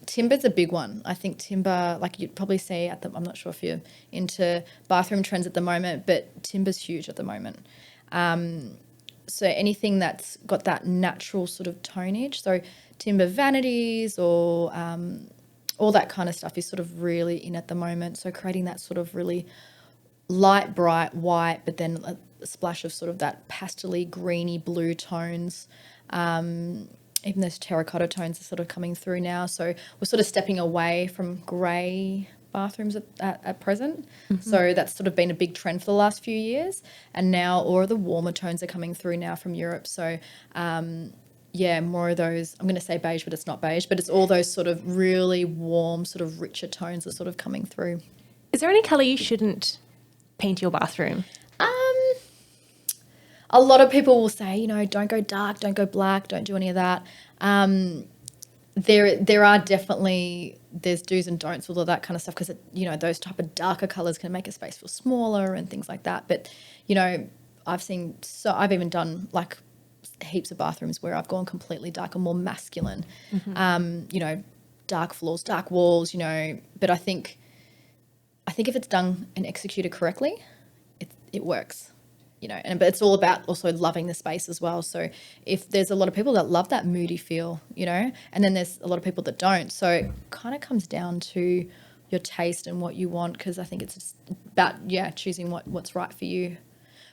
Timber's a big one. I think timber, like you'd probably see I'm not sure if you're into bathroom trends at the moment, but timber's huge at the moment. So anything that's got that natural sort of tonage, so timber vanities or all that kind of stuff is sort of really in at the moment. So creating that sort of really light, bright white, but then a splash of sort of that pastel-y, greeny blue tones. Even those terracotta tones are sort of coming through now. So we're sort of stepping away from grey bathrooms at present. So that's sort of been a big trend for the last few years. And now all of the warmer tones are coming through now from Europe. So more of those, I'm going to say beige, but it's not beige, but it's all those sort of really warm, sort of richer tones that are sort of coming through. Is there any colour you shouldn't paint your bathroom? A lot of people will say, don't go dark, don't go black, don't do any of that. There are definitely, there's do's and don'ts with all that kind of stuff because, those type of darker colours can make a space feel smaller and things like that. But, I've even done like heaps of bathrooms where I've gone completely dark and more masculine, dark floors, dark walls, but I think if it's done and executed correctly, it works. But it's all about also loving the space as well. So if there's a lot of people that love that moody feel, and then there's a lot of people that don't. So it kind of comes down to your taste and what you want, because I think it's just about, choosing what's right for you.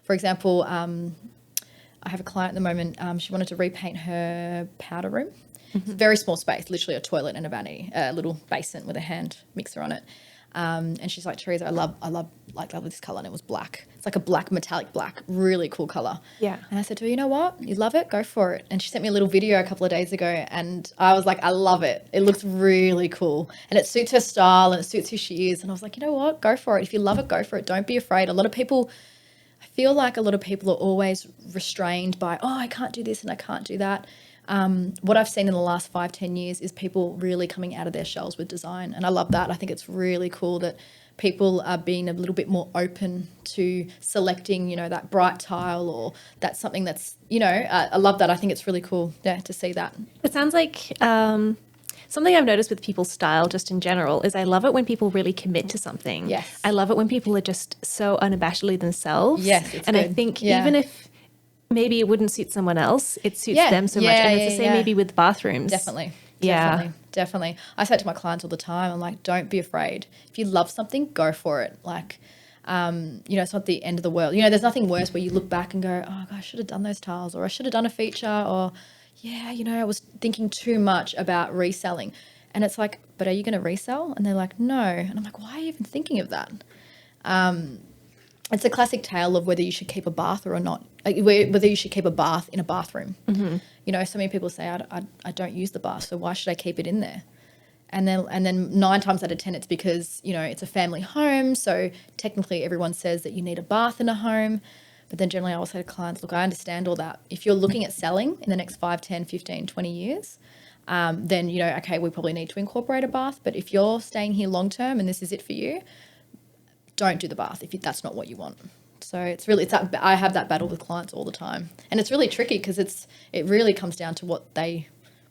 For example, I have a client at the moment, she wanted to repaint her powder room. It's a very small space, literally a toilet and a vanity, a little basin with a hand mixer on it. And she's like, Teresa, I love this colour, and it was black. It's like a black, metallic black, really cool colour. Yeah. And I said to her, you know what? You love it? Go for it. And she sent me a little video a couple of days ago, and I was like, I love it. It looks really cool. And it suits her style and it suits who she is. And I was like, you know what? Go for it. If you love it, go for it. Don't be afraid. I feel like a lot of people are always restrained by, I can't do this and I can't do that. What I've seen in the last 5-10 years is people really coming out of their shells with design. And I love that. I think it's really cool that people are being a little bit more open to selecting, that bright tile or that's something that's, I love that. I think it's really cool to see that. It sounds like something I've noticed with people's style just in general is I love it when people really commit to something. Yes. I love it when people are just so unabashedly themselves. Yes, it's and good. I think even if maybe it wouldn't suit someone else, it suits them so much. And it's the same maybe with bathrooms. Definitely. Yeah. Definitely. I say it to my clients all the time. I'm like, don't be afraid. If you love something, go for it. Like, it's not the end of the world. There's nothing worse where you look back and go, oh, gosh, I should have done those tiles, or I should have done a feature, or, I was thinking too much about reselling. And it's like, but are you going to resell? And they're like, no. And I'm like, why are you even thinking of that? It's a classic tale of whether you should keep a bath or not, whether you should keep a bath in a bathroom. So many people say, I don't use the bath, so why should I keep it in there? And then 9 times out of 10, it's because, it's a family home. So technically everyone says that you need a bath in a home. But then generally I will say to clients, look, I understand all that. If you're looking at selling in the next 5, 10, 15, 20 years, then, okay, we probably need to incorporate a bath. But if you're staying here long term and this is it for you, don't do the bath if that's not what you want. So I have that battle with clients all the time. And it's really tricky because it really comes down to what they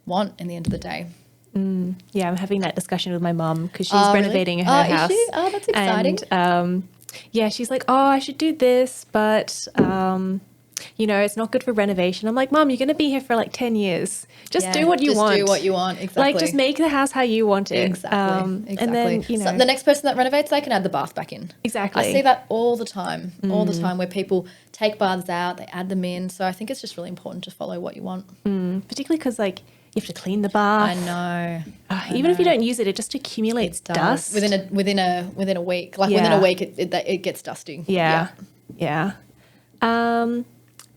want in the end of the day. Yeah, I'm having that discussion with my mum because she's renovating her house. Is she? Oh, that's exciting. And she's like, I should do this, but it's not good for renovation. I'm like, Mum, you're going to be here for like 10 years. Just do what you want. Just do what you want, exactly. Like, just make the house how you want it. Exactly. And then, so the next person that renovates, they can add the bath back in. Exactly. I see that all the time, where people take baths out, they add them in. So I think it's just really important to follow what you want. Particularly because, like, You have to clean the bath. I know. Even if you don't use it, it just accumulates dust. Within a week. Like within a week, it gets dusty. Yeah.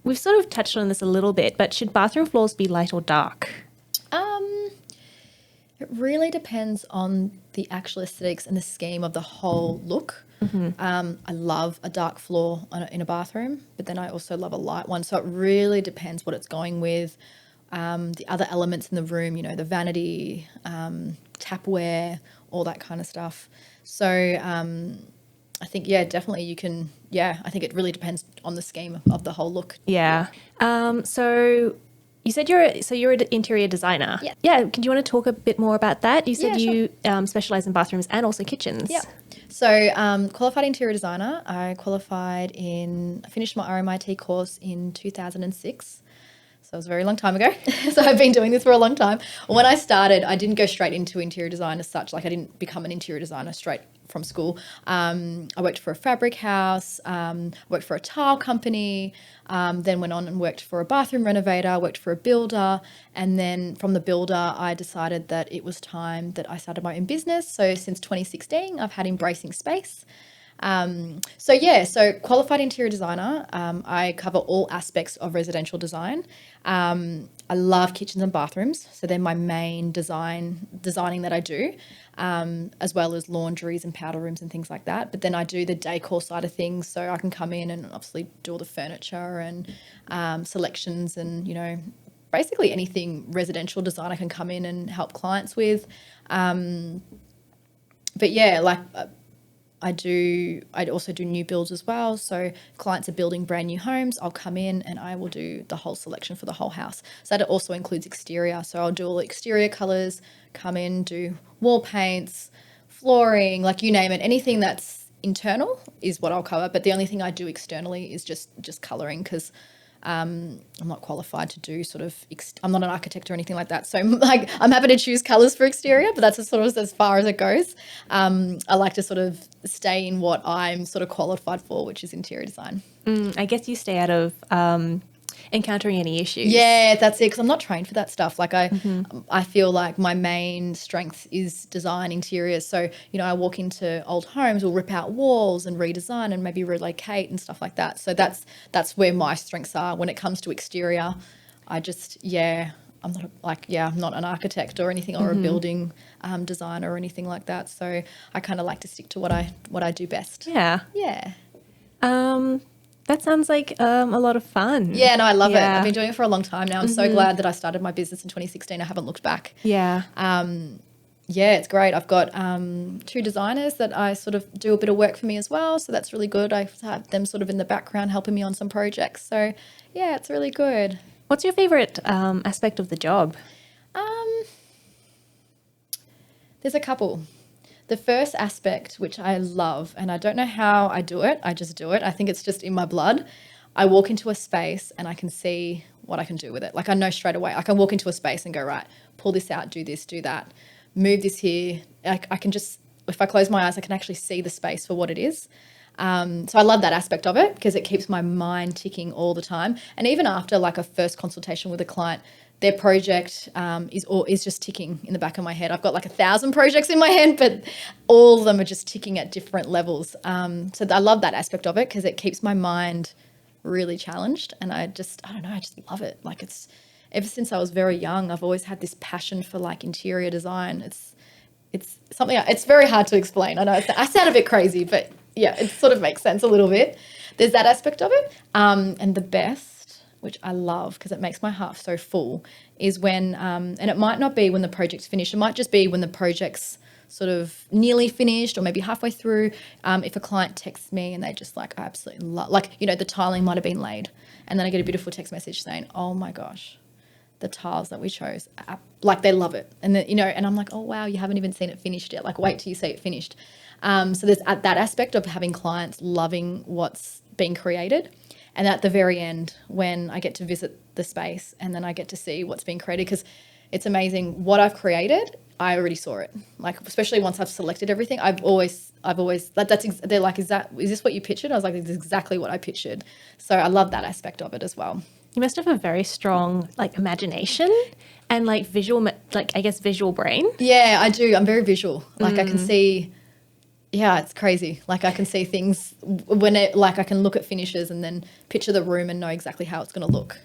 We've sort of touched on this a little bit, but should bathroom floors be light or dark? It really depends on the actual aesthetics and the scheme of the whole look. I love a dark floor in a bathroom, but then I also love a light one. So it really depends what it's going with. The other elements in the room, the vanity, tapware, all that kind of stuff. So I think, definitely you can, I think it really depends on the scheme of the whole look. Yeah. So you said you're an interior designer. Yeah. Yeah. Do you want to talk a bit more about that? You said Yeah, you specialize in bathrooms and also kitchens. Yeah. So qualified interior designer. I finished my RMIT course in 2006. So it was a very long time ago. So I've been doing this for a long time. When I started, I didn't go straight into interior design as such. Like I didn't become an interior designer straight from school. I worked for a fabric house, worked for a tile company, then went on and worked for a bathroom renovator, worked for a builder. And then from the builder, I decided that it was time that I started my own business. So since 2016, I've had Embracing Space. So qualified interior designer. I cover all aspects of residential design. I love kitchens and bathrooms, so they're my main designing that I do, as well as laundries and powder rooms and things like that. But then I do the decor side of things, so I can come in and obviously do all the furniture and selections and basically anything residential design I can come in and help clients with. I also do new builds as well. So clients are building brand new homes. I'll come in and I will do the whole selection for the whole house. So that also includes exterior. So I'll do all the exterior colours, come in, do wall paints, flooring, like you name it. Anything that's internal is what I'll cover. But the only thing I do externally is just colouring because I'm not qualified to do I'm not an architect or anything like that. So I'm happy to choose colours for exterior, but that's sort of as far as it goes. I like to sort of stay in what I'm sort of qualified for, which is interior design. I guess you stay out of encountering any issues. Yeah, that's it. Because I'm not trained for that stuff. Like I feel like my main strength is design interiors. So, I walk into old homes, we'll rip out walls and redesign and maybe relocate and stuff like that. So that's where my strengths are. When it comes to exterior, I'm not an architect or anything or a building designer or anything like that. So I kind of like to stick to what I do best. Yeah. Yeah. That sounds like a lot of fun. Yeah, no, I love it. I've been doing it for a long time now. I'm so glad that I started my business in 2016. I haven't looked back. Yeah. It's great. I've got 2 designers that I sort of do a bit of work for me as well. So that's really good. I have them sort of in the background helping me on some projects. So, yeah, it's really good. What's your favourite aspect of the job? There's a couple. The first aspect, which I love, and I don't know how I do it, I just do it. I think it's just in my blood. I walk into a space and I can see what I can do with it. Like I know straight away. I can walk into a space and go, right, pull this out, do this, do that, move this here. I can just, if I close my eyes, I can actually see the space for what it is. So I love that aspect of it because it keeps my mind ticking all the time. And even after like a first consultation with a client, their project is just ticking in the back of my head. I've got like 1,000 projects in my head, but all of them are just ticking at different levels. So I love that aspect of it because it keeps my mind really challenged. And I just love it. Like it's ever since I was very young, I've always had this passion for like interior design. It's something, it's very hard to explain. I know I sound a bit crazy, but yeah, it sort of makes sense a little bit. There's that aspect of it. And the best, which I love because it makes my heart so full, is when, and it might not be when the project's finished. It might just be when the project's sort of nearly finished or maybe halfway through. If a client texts me and they just like, I absolutely love, like, the tiling might have been laid. And then I get a beautiful text message saying, oh my gosh, the tiles that we chose, like they love it. And then, and I'm like, oh wow, you haven't even seen it finished yet. Like wait till you see it finished. So there's that aspect of having clients loving what's being created. And at the very end, when I get to visit the space and then I get to see what's being created, because it's amazing what I've created. I already saw it. Like, especially once I've selected everything, they're like, is this what you pictured? I was like, this is exactly what I pictured. So I love that aspect of it as well. You must have a very strong like imagination and like visual brain. Yeah, I do. I'm very visual. Like I can see, yeah, it's crazy. Like I can see things I can look at finishes and then picture the room and know exactly how it's going to look.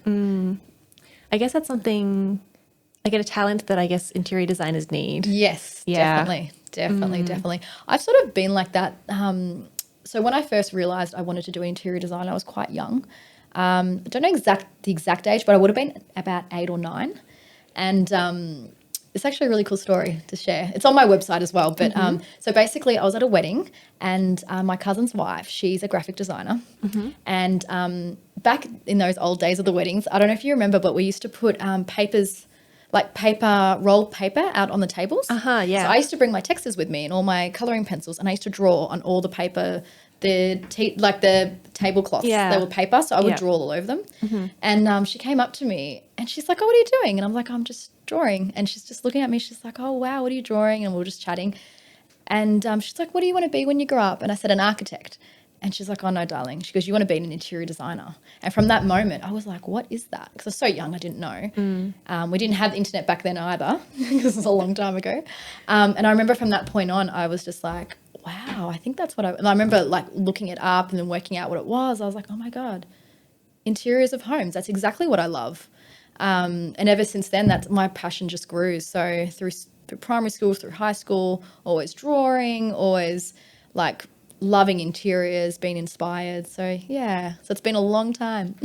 I guess that's something, like a talent that I guess interior designers need. Yes, Yeah. definitely. I've sort of been like that. So when I first realised I wanted to do interior design, I was quite young. I don't know the exact age, but I would have been about 8 or 9. And it's actually a really cool story to share. It's on my website as well. But so basically I was at a wedding and my cousin's wife, she's a graphic designer. And back in those old days of the weddings, I don't know if you remember, but we used to put rolled paper out on the tables. Yeah. So I used to bring my texters with me and all my colouring pencils, and I used to draw on all the paper, the tablecloths. Yeah. They were paper, so I would draw all over them. And she came up to me and she's like, "Oh, what are you doing?" And I'm like, "I'm just drawing." And she's just looking at me. She's like, "Oh, wow, what are you drawing?" And we were just chatting. And she's like, "What do you want to be when you grow up?" And I said, "An architect." And she's like, "Oh, no, darling." She goes, "You want to be an interior designer." And from that moment, I was like, what is that? Because I was so young, I didn't know. We didn't have the internet back then either, because it was a long time ago. And I remember from that point on, I was just like, wow, I think that's what and I remember like looking it up and then working out what it was. I was like, oh my God, interiors of homes. That's exactly what I love. And ever since then, that's my passion just grew. So through primary school, through high school, always drawing, always like loving interiors, being inspired. So yeah, so it's been a long time.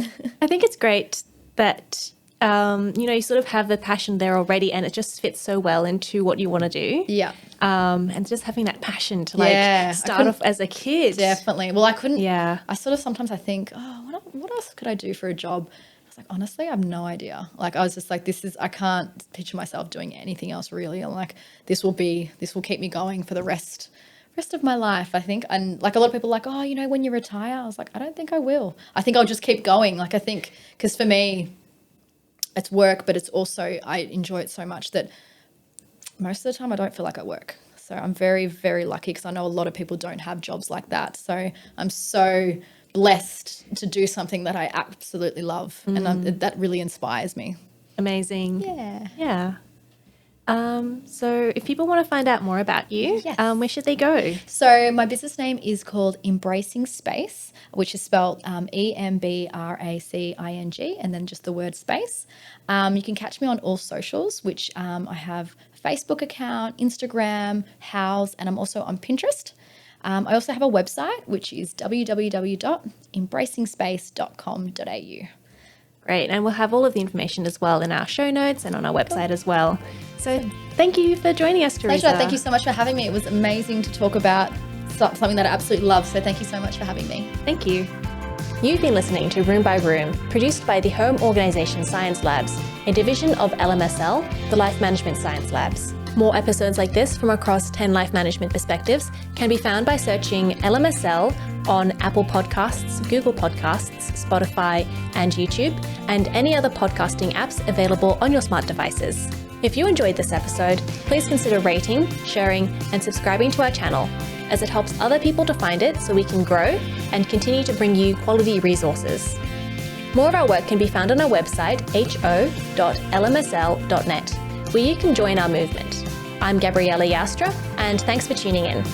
I think it's great that, you sort of have the passion there already and it just fits so well into what you want to do. Yeah. And just having that passion to start off as a kid. Definitely. Well, I couldn't. Yeah. I sort of sometimes I think, oh, what else could I do for a job? I was like, honestly, I have no idea. Like I was just like, I can't picture myself doing anything else really. I'm like, this will keep me going for the rest of my life, I think. And like a lot of people are like, oh, when you retire, I was like, I don't think I will. I think I'll just keep going. Like I think, because for me, it's work, but it's also, I enjoy it so much that most of the time I don't feel like I work. So I'm very, very lucky because I know a lot of people don't have jobs like that. So I'm so blessed to do something that I absolutely love. And that really inspires me. Amazing. Yeah. Yeah. So if people want to find out more about you, Yes. Where should they go? So my business name is called Embracing Space, which is spelled EMBRACING and then just the word space. You can catch me on all socials, which I have a Facebook account, Instagram, House, and I'm also on Pinterest. I also have a website, which is www.embracingspace.com.au. Great. And we'll have all of the information as well in our show notes and on our website as well. So thank you for joining us, Teresa. Pleasure. Thank you so much for having me. It was amazing to talk about something that I absolutely love. So thank you so much for having me. Thank you. You've been listening to Room by Room, produced by the Home Organisation Science Labs, a division of LMSL, the Life Management Science Labs. More episodes like this from across 10 life management perspectives can be found by searching LMSL on Apple Podcasts, Google Podcasts, Spotify, and YouTube, and any other podcasting apps available on your smart devices. If you enjoyed this episode, please consider rating, sharing, and subscribing to our channel, as it helps other people to find it so we can grow and continue to bring you quality resources. More of our work can be found on our website, ho.lmsl.net, where you can join our movement. I'm Gabriella Joustra, and thanks for tuning in.